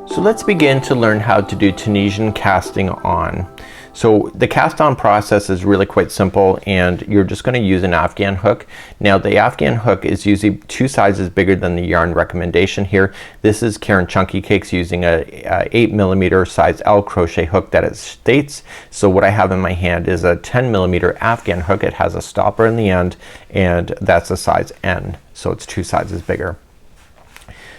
So let's begin to learn how to do Tunisian casting on. So the cast on process is really quite simple, and you're just going to use an Afghan hook. Now the Afghan hook is usually 2 sizes bigger than the yarn recommendation here. This is Karen Chunky Cakes using a 8mm size L crochet hook that it states. So what I have in my hand is a 10mm Afghan hook. It has a stopper in the end, and that's a size N. So it's 2 sizes bigger.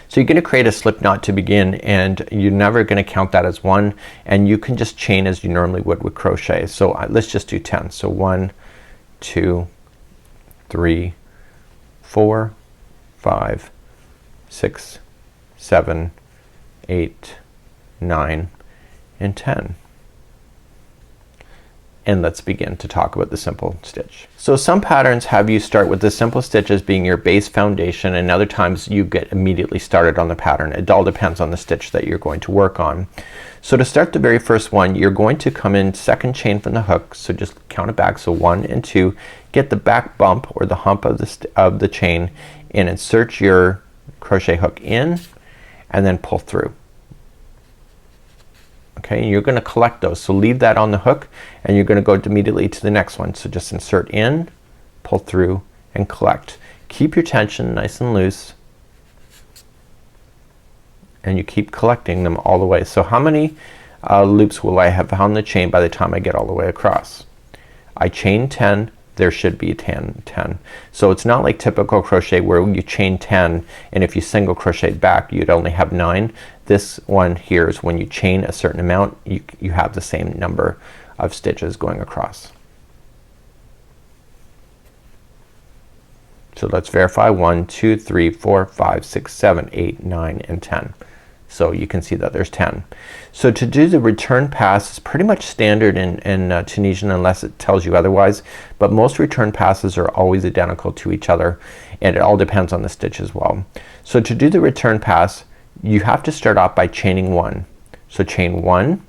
So you're going to create a slip knot to begin, and you're never going to count that as 1, and you can just chain as you normally would with crochet. So let's just do 10. So 1, 2, 3, 4, 5, 6, 7, 8, 9, and 10. And let's begin to talk about the simple stitch. So some patterns have you start with the simple stitch as being your base foundation, and other times you get immediately started on the pattern. It all depends on the stitch that you're going to work on. So to start the very first one, you're going to come in second chain from the hook. So just count it back. So 1 and 2. Get the back bump or the hump of the chain and insert your crochet hook in, and then pull through. Okay, and you're going to collect those. So leave that on the hook, and you're going to go immediately to the next one. So just insert in, pull through, and collect. Keep your tension nice and loose, and you keep collecting them all the way. So how many loops will I have on the chain by the time I get all the way across? I chain 10. There should be 10. So it's not like typical crochet where you chain 10, and if you single crochet back you'd only have 9. This one here is when you chain a certain amount, you have the same number of stitches going across. So let's verify. 1, 2, 3, 4, 5, 6, 7, 8, 9, and 10. So you can see that there's 10. So to do the return pass is pretty much standard in Tunisian unless it tells you otherwise, but most return passes are always identical to each other, and it all depends on the stitch as well. So to do the return pass, you have to start off by chaining 1. So chain 1,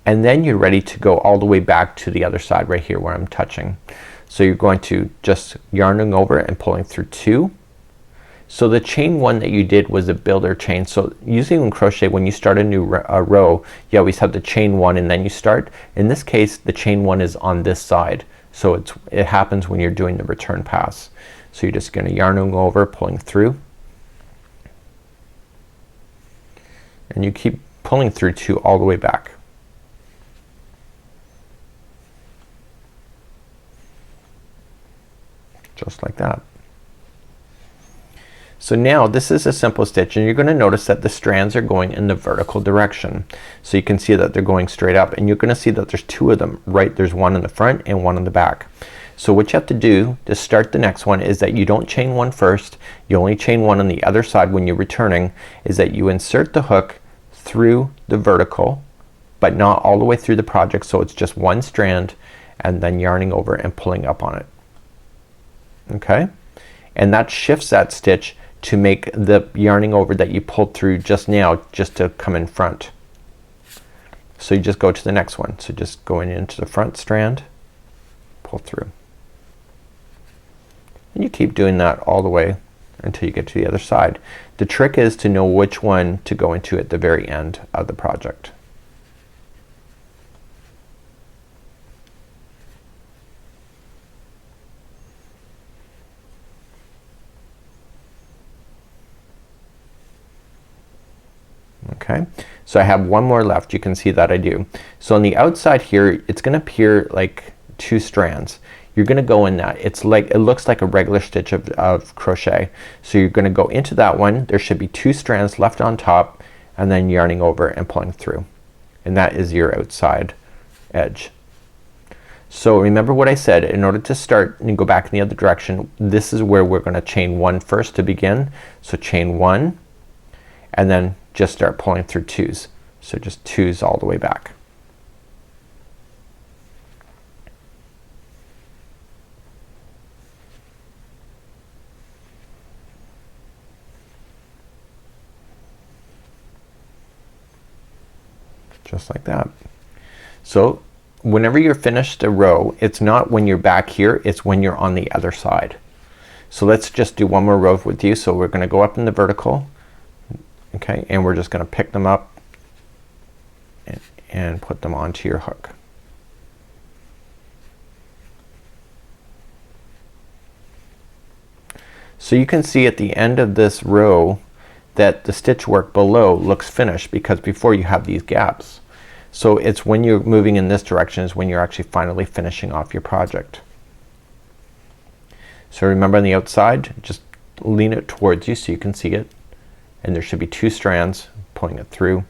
and then you're ready to go all the way back to the other side right here where I'm touching. So you're going to just yarning over and pulling through 2. So the chain 1 that you did was a builder chain. So usually in crochet when you start a new row, you always have the chain 1 and then you start. In this case the chain 1 is on this side, so it happens when you're doing the return pass. So you're just gonna yarning over, pulling through, and you keep pulling through 2 all the way back. Just like that. So now this is a simple stitch, and you're gonna notice that the strands are going in the vertical direction. So you can see that they're going straight up, and you're gonna see that there's 2 of them, right? There's 1 in the front and 1 in the back. So what you have to do to start the next one is that you don't chain 1 first. You only chain 1 on the other side when you're returning, is that you insert the hook through the vertical, but not all the way through the project. So it's just 1 strand, and then yarning over and pulling up on it. Okay? And that shifts that stitch to make the yarning over that you pulled through just now just to come in front. So you just go to the next one. So just going into the front strand, pull through, and you keep doing that all the way until you get to the other side. The trick is to know which one to go into at the very end of the project. Okay, so I have 1 more left. You can see that I do. So on the outside here it's gonna appear like 2 strands. You're gonna go in that. It looks like a regular stitch of crochet. So you're gonna go into that one. There should be 2 strands left on top, and then yarning over and pulling through, and that is your outside edge. So remember what I said, in order to start and go back in the other direction, this is where we're gonna chain 1 first to begin. So chain 1, and then just start pulling through 2s. So just 2s all the way back. Just like that. So whenever you're finished a row, it's not when you're back here, it's when you're on the other side. So let's just do one more row with you. So we're gonna go up in the vertical, Okay, and we're just gonna pick them up and put them onto your hook. So you can see at the end of this row that the stitch work below looks finished because before you have these gaps. So it's when you're moving in this direction is when you're actually finally finishing off your project. So remember on the outside, just lean it towards you so you can see it, and there should be 2 strands pulling it through,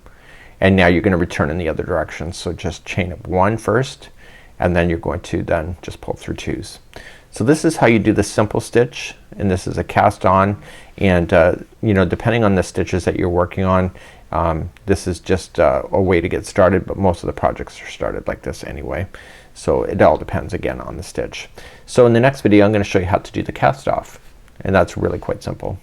and now you're gonna return in the other direction. So just chain up 1 first, and then you're going to then just pull through 2s. So this is how you do the simple stitch, and this is a cast on, and you know, depending on the stitches that you're working on, this is just a way to get started, but most of the projects are started like this anyway. So it all depends again on the stitch. So in the next video I'm gonna show you how to do the cast off, and that's really quite simple.